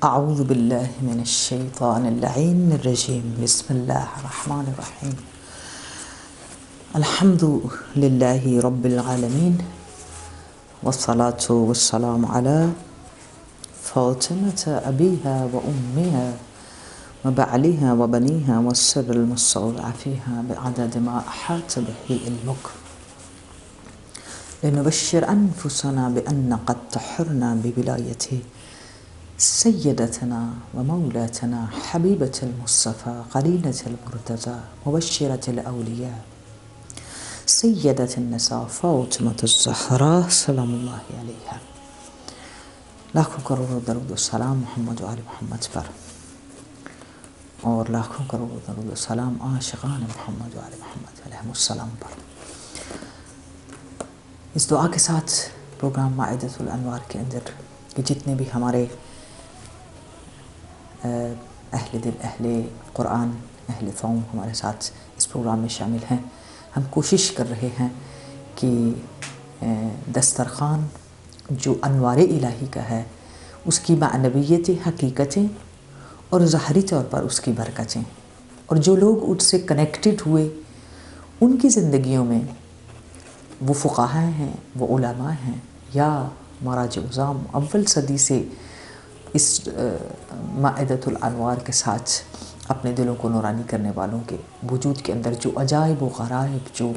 اعوذ باللہ من الشیطان اللعین الرجیم بسم اللہ الرحمن الرحیم الحمد للہ رب العالمین والصلاة والسلام علی فاطمة ابیها و امیها و بعلیها و بنیها والسر المستودع فیها بعدد ما احاط به علمک لنبشر انفسنا بان قد طهرنا بولایته سیدتنا و مولاتنا حبیبة المصطفى قرینة المرتضى مبشرة الاولیاء سیدة النساء فاطمة الزہرا سلام اللہ علیہا. لاکھوں کروڑوں درود و سلام محمد و آل محمد پر، اور لاکھوں کروڑوں درود و سلام عاشقان محمد و آل محمد علیہ السلام پر. اس دعا کے ساتھ پروگرام مائدہ الانوار کے اندر کہ جتنے بھی ہمارے اہل دل، اہل قرآن، اہل فوم ہمارے ساتھ اس پروگرام میں شامل ہیں، ہم کوشش کر رہے ہیں کہ دسترخوان جو انوار الہی کا ہے اس کی معنویت حقیقتیں اور ظاہری طور پر اس کی برکتیں، اور جو لوگ اس سے کنیکٹڈ ہوئے ان کی زندگیوں میں، وہ فقہاء ہیں، وہ علماء ہیں، یا مراجع عظام اول صدی سے اس مائدۃ الانوار کے ساتھ اپنے دلوں کو نورانی کرنے والوں کے وجود کے اندر جو عجائب و غرائب، جو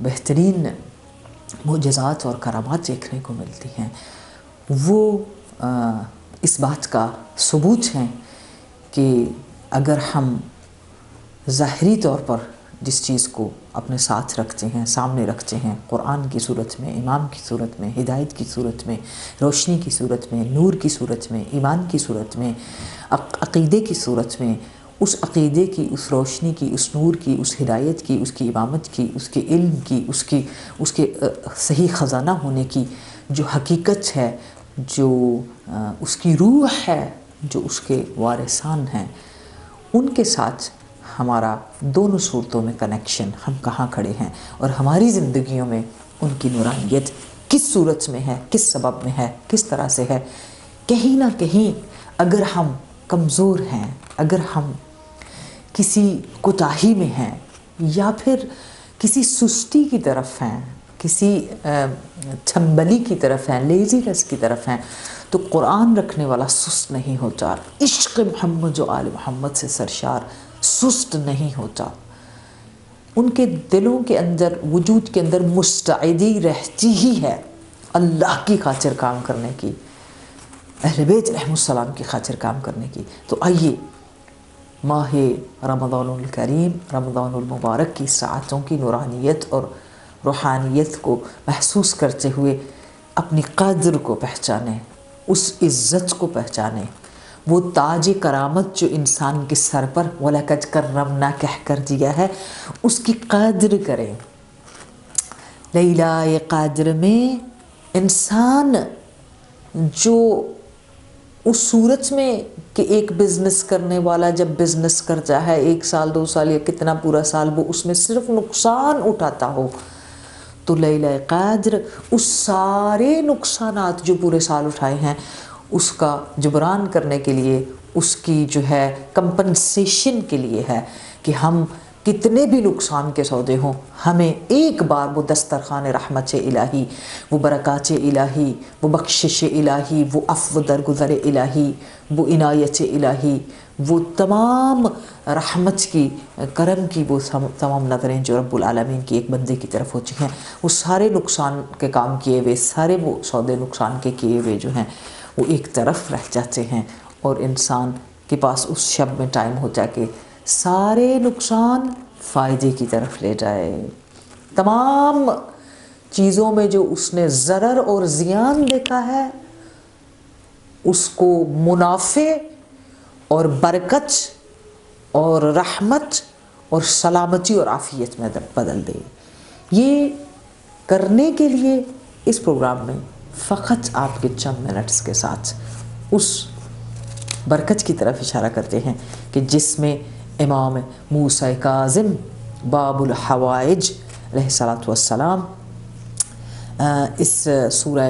بہترین معجزات اور کرامات دیکھنے کو ملتی ہیں، وہ اس بات کا ثبوت ہیں کہ اگر ہم ظاہری طور پر جس چیز کو اپنے ساتھ رکھتے ہیں، سامنے رکھتے ہیں، قرآن کی صورت میں، امام کی صورت میں، ہدایت کی صورت میں، روشنی کی صورت میں، نور کی صورت میں، ایمان کی صورت میں، عقیدے کی صورت میں، اس عقیدے کی، اس روشنی کی، اس نور کی، اس ہدایت کی، اس کی امامت کی، اس کے علم کی، اس کے صحیح خزانہ ہونے کی جو حقیقت ہے، جو اس کی روح ہے، جو اس کے وارثان ہیں، ان کے ساتھ ہمارا دونوں صورتوں میں کنیکشن، ہم کہاں کھڑے ہیں اور ہماری زندگیوں میں ان کی نورانیت کس صورت میں ہے، کس سبب میں ہے، کس طرح سے ہے. کہیں نہ کہیں اگر ہم کمزور ہیں، اگر ہم کسی کوتاہی میں ہیں، یا پھر کسی سستی کی طرف ہیں، کسی تھنبلی کی طرف ہیں، لیزینس کی طرف ہیں، تو قرآن رکھنے والا سست نہیں ہوتا. عشق محمد و آل محمد سے سرشار سست نہیں ہوتا. ان کے دلوں کے اندر، وجود کے اندر مستعدی رہتی ہی ہے اللہ کی خاطر کام کرنے کی، اہل بیت علیہ السلام کی خاطر کام کرنے کی. تو آئیے ماہ رمضان الکریم، رمضان المبارک کی ساعتوں کی نورانیت اور روحانیت کو محسوس کرتے ہوئے اپنی قدر کو پہچانیں، اس عزت کو پہچانیں، وہ تاج کرامت جو انسان کے سر پر وَلَقَدْ كَرَّمْنَا کہہ کر دیا ہے، اس کی قدر کریں. لیلہ قدر میں انسان جو اس صورت میں کہ ایک بزنس کرنے والا جب بزنس کرتا ہے 1 سال 2 سال یا کتنا پورا سال وہ اس میں صرف نقصان اٹھاتا ہو، تو لیلہ قدر اس سارے نقصانات جو پورے سال اٹھائے ہیں اس کا جبران کرنے کے لیے، اس کی جو ہے کمپنسیشن کے لیے ہے کہ ہم کتنے بھی نقصان کے سودے ہوں، ہمیں ایک بار وہ دسترخوان رحمت الہی، وہ برکات الہی، وہ بخشش الہی، وہ عفو درگزر الہی، وہ عنایت الہی، وہ تمام رحمت کی، کرم کی وہ تمام نظریں جو رب العالمین کی ایک بندے کی طرف ہوتی ہیں، وہ سارے نقصان کے کام کیے ہوئے، سارے وہ سودے نقصان کے کیے ہوئے جو ہیں وہ ایک طرف رہ جاتے ہیں، اور انسان کے پاس اس شب میں ٹائم ہوتا ہے کہ سارے نقصان فائدے کی طرف لے جائے. تمام چیزوں میں جو اس نے ضرر اور زیان دیکھا ہے اس کو منافع اور برکت اور رحمت اور سلامتی اور عافیت میں بدل دے. یہ کرنے کے لیے اس پروگرام میں فقط آپ کے چند منٹس کے ساتھ اس برکت کی طرف اشارہ کرتے ہیں کہ جس میں امام موسیٰ کاظم باب الحوائج علیہ السلام اس سورہ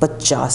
50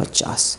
50।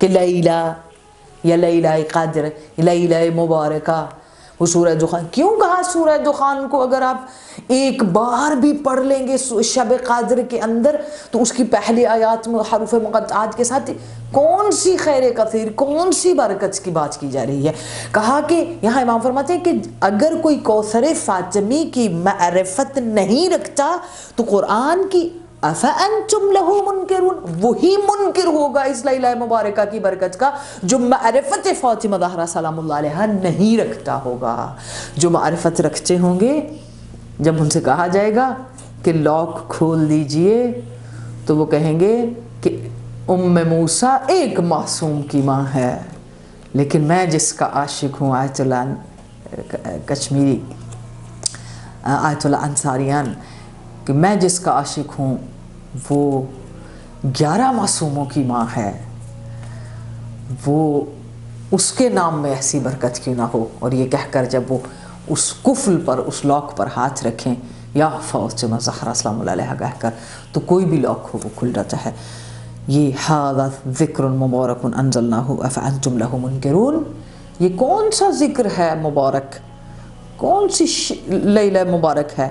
کہ لیلہ یا لیلہ قدر، لیلہ مبارکہ، وہ سورہ دخان کیوں کہا؟ سورہ دخان کو اگر آپ ایک بار بھی پڑھ لیں گے شب قدر کے اندر تو اس کی پہلی آیات میں حروف مقطعات کے ساتھ کون سی خیر کثیر، کون سی برکت کی بات کی جا رہی ہے؟ کہا کہ یہاں امام فرماتے ہیں کہ اگر کوئی کوثر فاطمی کی معرفت نہیں رکھتا تو قرآن کی افانتم لہ منکرون، وہی منکر ہوگا اس لیلہ مبارکہ کی برکت کا جو معرفت فاطمہ زہرا سلام اللہ علیہا نہیں رکھتا ہوگا۔ جو معرفت رکھتے ہوں گے، جب ان سے کہا جائے گا کہ لاک کھول دیجئے تو وہ کہیں گے کہ ام موسیٰ ایک معصوم کی ماں ہے، لیکن میں جس کا عاشق ہوں، آیت اللہ کشمیری، آیت اللہ انصاریان، کہ میں جس کا عاشق ہوں وہ 11 معصوموں کی ماں ہے، وہ اس کے نام میں ایسی برکت کیوں نہ ہو۔ اور یہ کہہ کر جب وہ اس قفل پر، اس لاک پر ہاتھ رکھیں یا فاطمہ زہرا سلام اللہ علیہا کہہ کر، تو کوئی بھی لاک ہو وہ کھل جاتا ہے۔ یہ ھذا ذکر مبارک انزلناہ افانتم لہ منکرون، یہ کون سا ذکر ہے مبارک، کون سی لیلہ مبارک ہے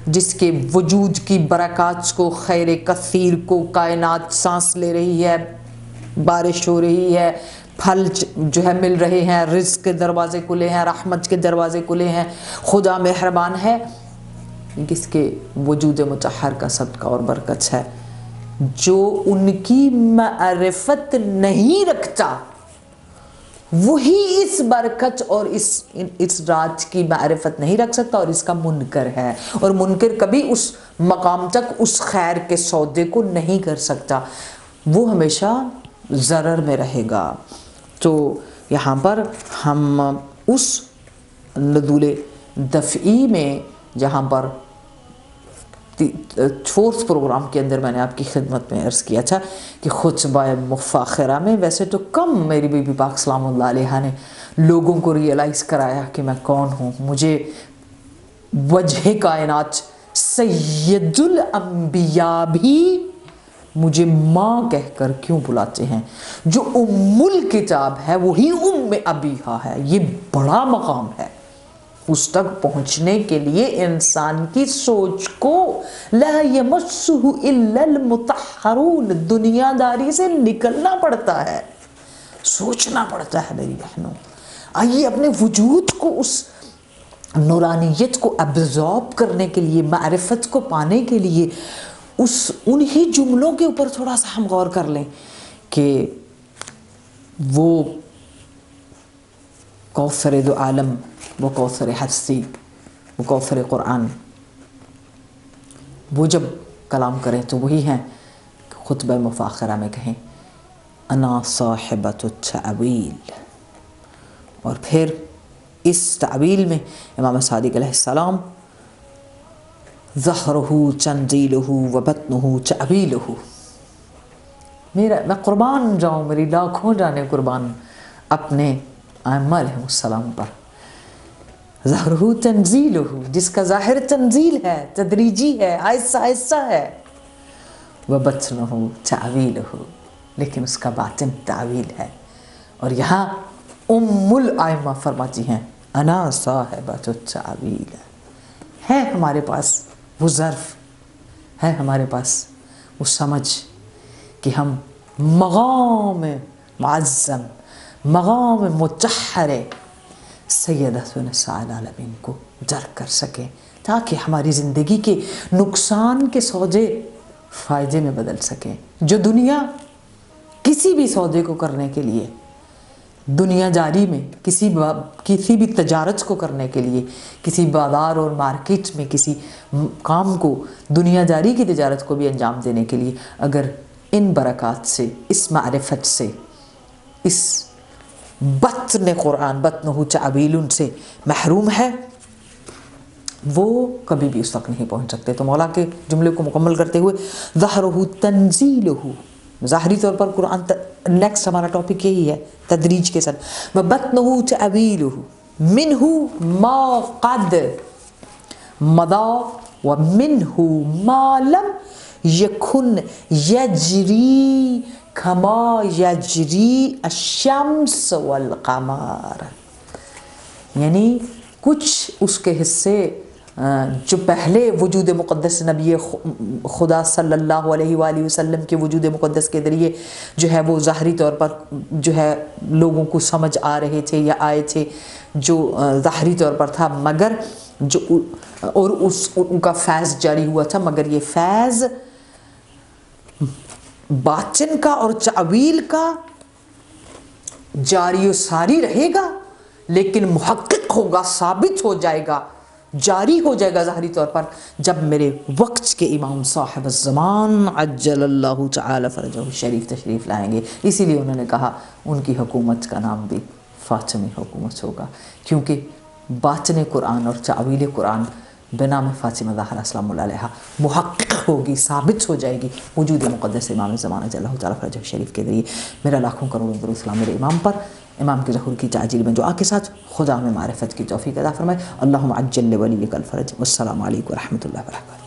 جس کے وجود کی برکات کو، خیر کثیر کو کائنات سانس لے رہی ہے، بارش ہو رہی ہے، پھل جو ہے مل رہے ہیں، رزق کے دروازے کھلے ہیں، رحمت کے دروازے کھلے ہیں، خدا مہربان ہے، کس کے وجود مطہر کا صدقہ اور برکت ہے۔ جو ان کی معرفت نہیں رکھتا وہی اس برکت اور اس رات کی معرفت نہیں رکھ سکتا اور اس کا منکر ہے، اور منکر کبھی اس مقام تک اس خیر کے سودے کو نہیں کر سکتا، وہ ہمیشہ ضرر میں رہے گا۔ تو یہاں پر ہم اس نزول دفعی میں، جہاں پر 4th پروگرام کے اندر میں نے آپ کی خدمت میں عرض کیا تھا کہ خطبہ مفاخرہ میں ویسے تو کم میری بی بی پاک سلام اللہ علیہا نے لوگوں کو ریئلائز کرایا کہ میں کون ہوں۔ مجھے وجہ کائنات سید الانبیاء بھی مجھے ماں کہہ کر کیوں بلاتے ہیں؟ جو ام الکتاب ہے وہی ام ابیہا ہے، یہ بڑا مقام ہے۔ اس تک پہنچنے کے لیے انسان کی سوچ کو لا یمسہ الا المطہرون، دنیا داری سے نکلنا پڑتا ہے، سوچنا پڑتا ہے میری بہنوں۔ آئیے اپنے وجود کو، اس نورانیت کو ابزارب کرنے کے لیے، معرفت کو پانے کے لیے انہی جملوں کے اوپر تھوڑا سا ہم غور کر لیں کہ وہ کوثر دو عالم، وہ کوثر ہستی، وہ کوثر قرآن، وہ جب کلام کریں تو وہی ہیں خطبہ مفاخرہ میں کہیں انا صاحبۃ التعویل۔ اور پھر اس تعویل میں امام صادق علیہ السلام ظہرہ تنزیلہ و بطنہ تعویلہ، میں قربان جاؤں، میری لاکھوں جانے قربان اپنے ائمہ علیہ السلام پر۔ ظہرہ تنزیلہ، جس کا ظاہر تنزیل ہے، تدریجی ہے، آہستہ آہستہ ہے، وبطنہ تعویلہ، لیکن اس کا باطن تعویل ہے۔ اور یہاں ام الائمہ فرماتی ہیں انا صاحبۃ التعویل، ہے ہمارے پاس وہ ظرف، ہے ہمارے پاس وہ سمجھ کہ ہم مقام معظم، مقام مطہر سیدۃ نساء العالمین کو درک کر سکیں، تاکہ ہماری زندگی کے نقصان کے سودے فائدے میں بدل سکیں۔ جو دنیا کسی بھی سودے کو کرنے کے لیے، دنیا داری میں کسی بھی تجارت کو کرنے کے لیے، کسی بازار اور مارکیٹ میں کسی کام کو، دنیا داری کی تجارت کو بھی انجام دینے کے لیے اگر ان برکات سے، اس معرفت سے، اس بطن قرآن، بطنہ تعویل سے محروم ہے، وہ کبھی بھی اس تک نہیں پہنچ سکتے۔ تو مولا کے جملے کو مکمل کرتے ہوئے ظہرہ تنزیلہ، ظاہری طور پر قرآن، نیکسٹ ہمارا ٹاپک یہی ہے تدریج کے ساتھ، وبطنہ تعویلہ منہ ما قد مضى ومنہ ما لم یکن یجری کما یجری الشمس والقمر، یعنی کچھ اس کے حصے جو پہلے وجود مقدس نبی خدا صلی اللہ علیہ وآلہ وسلم کے وجود مقدس کے ذریعے جو ہے وہ ظاہری طور پر جو ہے لوگوں کو سمجھ آ رہے تھے یا آئے تھے، جو ظاہری طور پر تھا، مگر جو اور ان کا فیض جاری ہوا تھا، مگر یہ فیض باطن کا اور تعویل کا جاری و ساری رہے گا، لیکن محقق ہوگا، ثابت ہو جائے گا، جاری ہو جائے گا ظاہری طور پر جب میرے وقت کے امام صاحب الزمان عجل اللہ تعالی فرجہ شریف تشریف لائیں گے۔ اسی لیے انہوں نے کہا ان کی حکومت کا نام بھی فاطمی حکومت ہوگا، کیونکہ باطن قرآن اور تعویل قرآن بنام فاطمہ زہرا سلام اللہ علیہا محقق ہوگی، ثابت ہو جائے گی وجود مقدس امام زمان عجل اللہ تعالی فرجہ شریف کے ذریعے۔ میرا لاکھوں کروڑوں درود سلام میرے امام پر، امام کے ظہور کی تعجیل میں دعا کے ساتھ خدا میں معرفت کی توفیق عطا فرمائے۔ اللہم عجل لولیک الفرج۔ والسلام علیکم ورحمۃ اللہ وبرکاتہ۔